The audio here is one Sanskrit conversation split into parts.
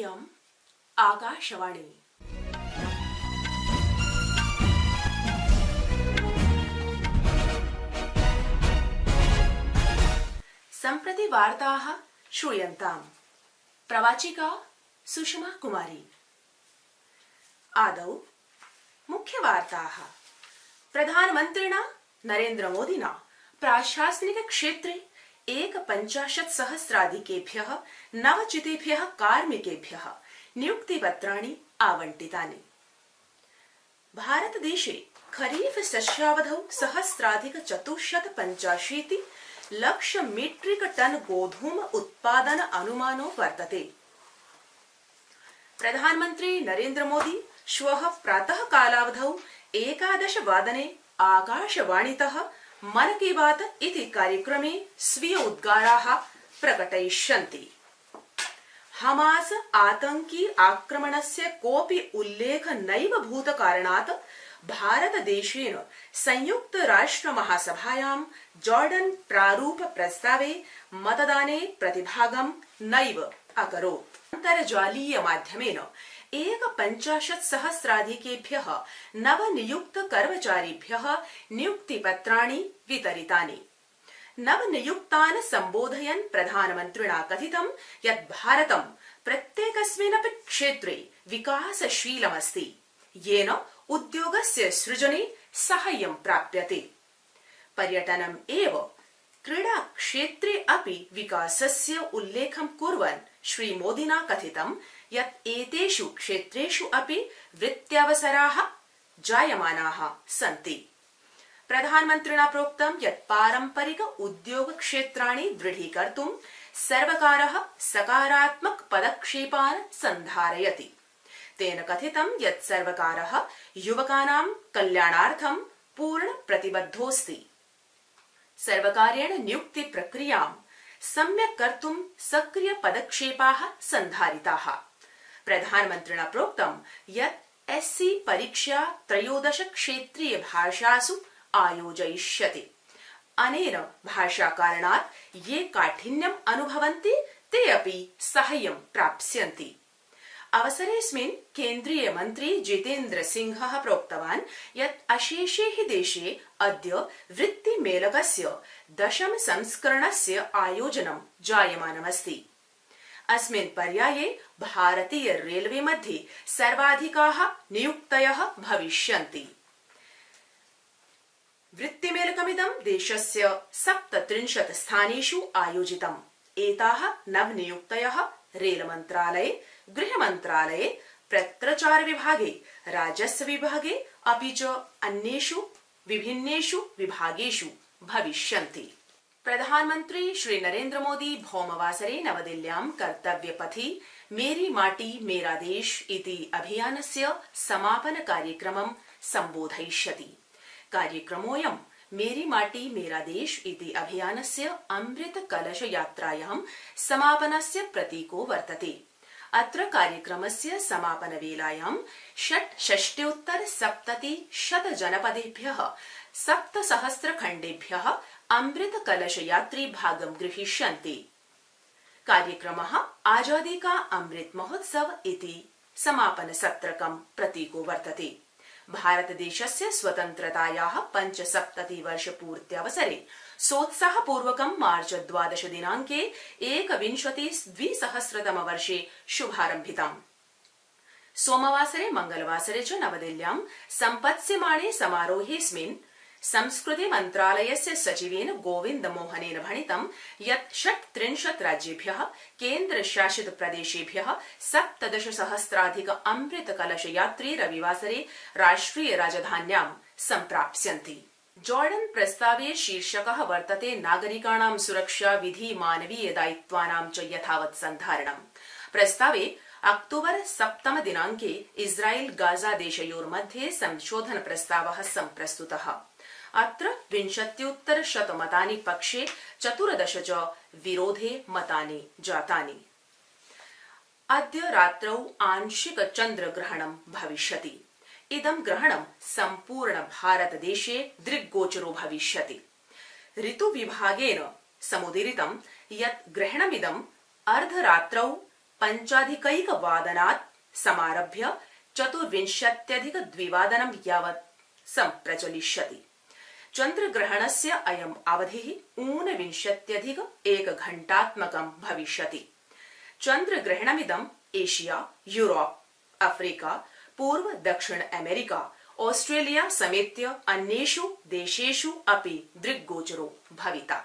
इयम् आकाशवाणी। सम्प्रति वार्ताः श्रूयन्ताम्। प्रवाचिका सुषमा कुमारी। आदौ मुख्यवार्ताः। प्रधानमन्त्रिणा नरेन्द्र मोदिना प्रशासनिक क्षेत्रे 51,000,000 नवचितेभ्यः कार्मिकेभ्यः नियुक्तिपत्राणि आवंटितानि। भारतदेशे खरीफ शस्यावधौ 1,485 लक्ष मीट्रिक टन गोधूम उत्पादन अनुमानो वर्तते। प्रधानमन्त्री नरेन्द्र मोदी श्वः प्रातः कालावधौ 11 वादने आकाशवाणीतः मन की बात इति कार्यक्रमे स्वीय उद्गाराः प्रकटयिष्यन्ति। हमास आतंकी आक्रमणस्य कोऽपि उल्लेख नैव भूत कारणात् भारतदेशेन संयुक्त राष्ट्र महासभायां जॉर्डन प्रारूप प्रस्तावे मतदाने प्रतिभागं नैव अकरोत्। अन्तर्जालीय माध्यमेन 51,000,000 नवनियुक्त कर्मचारिभ्यः नियुक्तिपत्राणि वितरितानि। नवनियुक्तान् सम्बोधयन् प्रधानमन्त्रिणा कथितं यत् भारतं प्रत्येकस्मिन्नपि क्षेत्रे विकासशीलमस्ति, येन उद्योगस्य सृजने साहाय्यं प्राप्यते। पर्यटनम् एव क्रीडा क्षेत्रे अपि विकासस्य उल्लेखं कुर्वन् श्रीमोदिना कथितं यत् एतेषु क्षेत्रेषु अपि वृत्त्यवसराः जायमानाः सन्ति। प्रधानमन्त्रिणा प्रोक्तं यत् पारम्परिक उद्योग क्षेत्राणि दृढीकर्तुं सर्वकारः सकारात्मक पदक्षेपान् सन्धारयति। तेन कथितं यत् सर्वकारः युवकानां कल्याणार्थं पूर्ण प्रतिबद्धोऽस्ति। सर्वकारेण नियुक्ति प्रक्रियां सम्यक् कर्तुं सक्रिय पदक्षेपाः सन्धारिताः। प्रधानमन्त्रिणा प्रोक्तं यत् एससी परीक्षा 13 क्षेत्रीय भाषासु आयोजयिष्यते। अनेन भाषाकारणात् ये काठिन्यम् अनुभवन्ति ते अपि साहाय्यं प्राप्स्यन्ति। अवसरेऽस्मिन् केन्द्रीय मन्त्री जितेन्द्र सिंहः प्रोक्तवान् यत् अशेषे हि देशे अद्य वृत्तिमेलकस्य 10म संस्करणस्य आयोजनं जायमानमस्ति। अस्मिन् पर्याये भारतीय रेलवे मध्ये सर्वाधिकाः नियुक्तयः भविष्यन्ति। वृत्तिमेलकमिदं देशस्य 37 स्थानेषु आयोजितम्। एताः नवनियुक्तयः रेलमन्त्रालये, गृहमन्त्रालये, पत्रचार विभागे, राजस्व विभागे अपि च अन्येषु विभिन्नेषु विभागेषु भविष्यन्ति। प्रधानमन्त्री श्री नरेन्द्र मोदी भौमवासरे नवदिल्ल्यां कर्तव्यपथि मेरी माटी मेरा देश इति अभियानस्य समापन कार्यक्रमं सम्बोधयिष्यति। कार्यक्रमोऽयं मेरी माटी मेरा देश इति अभियानस्य अमृत कलश यात्रायां समापनस्य प्रतीको वर्तते। अत्र कार्यक्रमस्य समापन वेलायां 66,70 जनपदेभ्यः 7,000 खण्डेभ्यः अमृत कलश यात्री भागं गृहीष्यन्ति। कार्यक्रमः आजादी का अमृत महोत्सव इति समापन सत्रकं प्रतीको वर्तते। भारतदेशस्य स्वतन्त्रतायाः 75 वर्षपूर्त्यवसरे सोत्साहपूर्वकं मार्च 12 दिनाङ्के 21,2000 वर्षे शुभारम्भितम्। सोमवासरे मंगलवासरे च नवदिल्ल्यां सम्पत्स्यमाणे समारोहेऽस्मिन् संस्कृति मन्त्रालयस्य सचिवेन गोविन्द मोहनेन भणितं यत् 36 राज्येभ्यः केन्द्रशासित प्रदेशेभ्यः 17,000 अमृत कलश यात्री रविवासरे राष्ट्रिय राजधान्यां सम्प्राप्स्यन्ति। जॉर्डन प्रस्तावे शीर्षकः वर्तते नागरिकाणां सुरक्षा विधि मानवीय दायित्वानां च यथावत् सन्धारणम्। प्रस्तावे अक्टोबर 7 दिनाङ्के इस्राएल गाजा देशयोर्मध्ये संशोधन प्रस्तावः सम्प्रस्तुतः। अत्र 20 मतानि पक्षे 14 च विरोधे मतानि जातानि। अद्य रात्रौ आंशिक चन्द्रग्रहणं भविष्यति। इदं ग्रहणं सम्पूर्ण भारतदेशे दृग्गोचरो भविष्यति। ऋतुविभागेन समुदीरितं यत् ग्रहणमिदं अर्धरात्रौ 5:05 समारभ्य 24:02 यावत् सम्प्रचलिष्यति। चन्द्रग्रहणस्य अयम् अवधिः 29:01 घण्टात्मकं भविष्यति। चन्द्रग्रहणमिदम् एशिया, यूरोप, अफ्रीका, पूर्व दक्षिण अमेरिका, ऑस्ट्रेलिया समेत्य अन्येषु देशेषु अपि दृग्गोचरो भविता।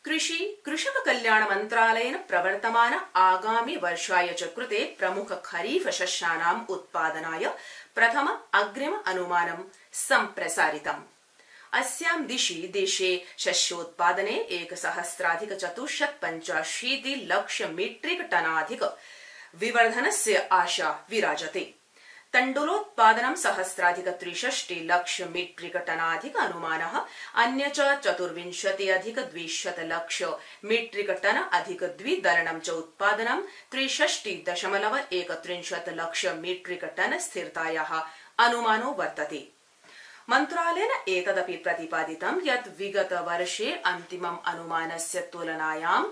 कृषक कल्याण मन्त्रालयेन प्रवर्तमान आगामि वर्षाय च कृते प्रमुख खरीफ शस्यानाम् उत्पादनाय प्रथम अग्रिम अनुमानं सम्प्रसारितम्। अस्यां दिशि देशे शस्योत्पादने 1,485 लक्ष मीट्रिक टनाधिक विवर्धनस्य आशा विराजते। तण्डुलोत्पादनं 1,063 लक्ष मीट्रिक टनाधिक अनुमानः, अन्य च 24,200 लक्ष मीट्रिक टन अधिक द्विदलनं च उत्पादनं 63.31 लक्ष मीट्रिक टन स्थिरतायाः अनुमानो वर्तते। मन्त्रालयेन एतदपि प्रतिपादितं यत् विगत वर्षे अन्तिमम् अनुमानस्य तुलनायां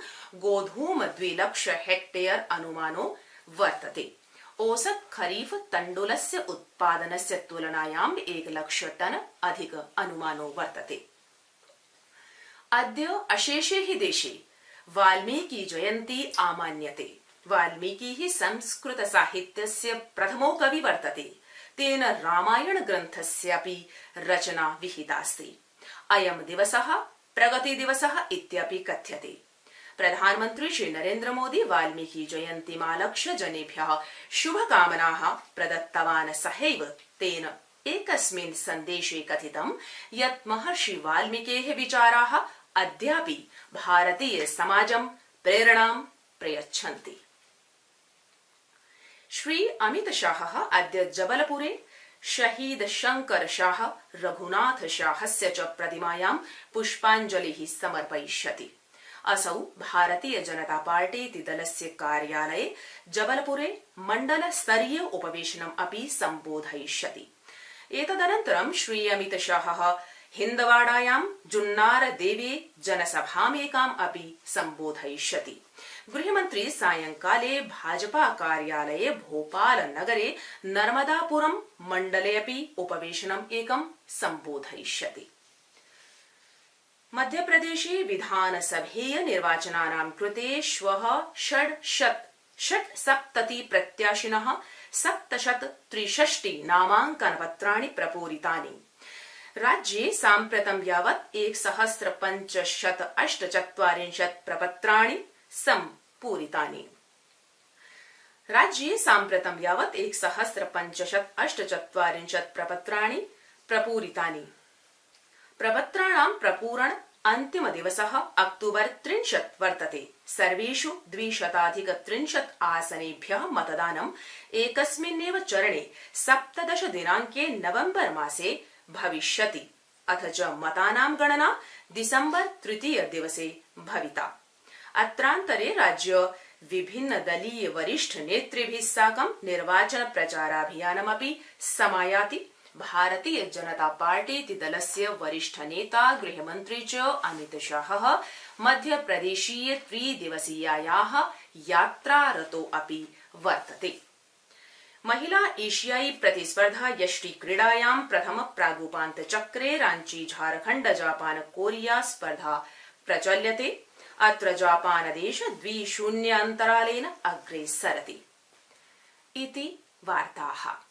गोधूम 2 लक्ष हेक्टेयर अनुमानो वर्तते। औसत खरीफ तण्डुलस्य उत्पादनस्य तुलनायां 1 लक्ष टन अधिक अनुमानो वर्तते। अद्य अशेषे हि देशे वाल्मीकि जयन्ती आमान्यते। वाल्मीकिः संस्कृत साहित्यस्य प्रथमो कवि वर्तते। तेन रामायण ग्रन्थस्यापि रचना विहितास्ति। अयं दिवसः प्रगति दिवसः इत्यपि कथ्यते। प्रधानमन्त्री श्री नरेन्द्र मोदी वाल्मीकि जयन्तीमालक्ष्य जनेभ्यः शुभकामनाः प्रदत्तवान्। सहैव तेन एकस्मिन् सन्देशे कथितं यत् महर्षि वाल्मीकेः विचाराः अद्यापि भारतीय समाजं प्रेरणां प्रयच्छन्ति। श्री अमित शाहः अद्य जबलपुरे शहीद शंकर शाह, रघुनाथ शाहस्य च प्रतिमायां पुष्पाञ्जलिः समर्पयिष्यति। असौ भारतीय जनता पार्टी दलस्य कार्यालये जबलपुरे मंडल स्तरीय उपवेशनम् अपि सम्बोधयिष्यति। एतदनन्तरं श्री अमित शाहः हिन्दवाडायां जुन्नार देवे जनसभामेकाम् अपि सम्बोधयिष्यति। गृहमन्त्री सायंकाले भाजपा कार्यालये भोपाल नगरे नर्मदापुरम मण्डले अपि उपवेशनम् एकं सम्बोधयिष्यति। मध्यप्रदेशे विधानसभेय निर्वाचनानां कृते श्वः 670 प्रत्याशिनः 763 नामाङ्कनपत्राणि प्रपूरितानि। राज्ये साम्प्रतं यावत् 1,548 प्रपत्राणि सम्पूरितानि। राज्ये साम्प्रतं यावत् 1,548 प्रपत्राणि प्रपूरितानि। प्रपत्राणां प्रपूरण अन्तिम दिवसः अक्टोबर 30 वर्तते। सर्वेषु 230 आसनेभ्यः मतदानम् एकस्मिन्नेव चरणे 17 दिनाङ्के नवम्बर मासे भविष्यति। अथ च मतानां गणना दिसम्बर 3 दिवसे भविता। अत्रान्तरे राज्य विभिन्न दलीय वरिष्ठ नेतृभिः साकं निर्वाचन प्रचाराभियानमपि समायाति। भारतीय जनता पार्टी दलस्य वरिष्ठ नेता गृहमन्त्री च अमित शाहः मध्यप्रदेशीय 3 दिवसीयायाः यात्रारतो अपि वर्तते। महिला एशियाई प्रतिस्पर्धा यष्टि क्रीडायां प्रथम प्रागुपान्तचक्रे रांची झारखण्ड जापान कोरिया स्पर्धा प्रचल्यते। अत्र जापानदेश 2-0 अन्तरालेन अग्रे सरति। इति वार्ताः।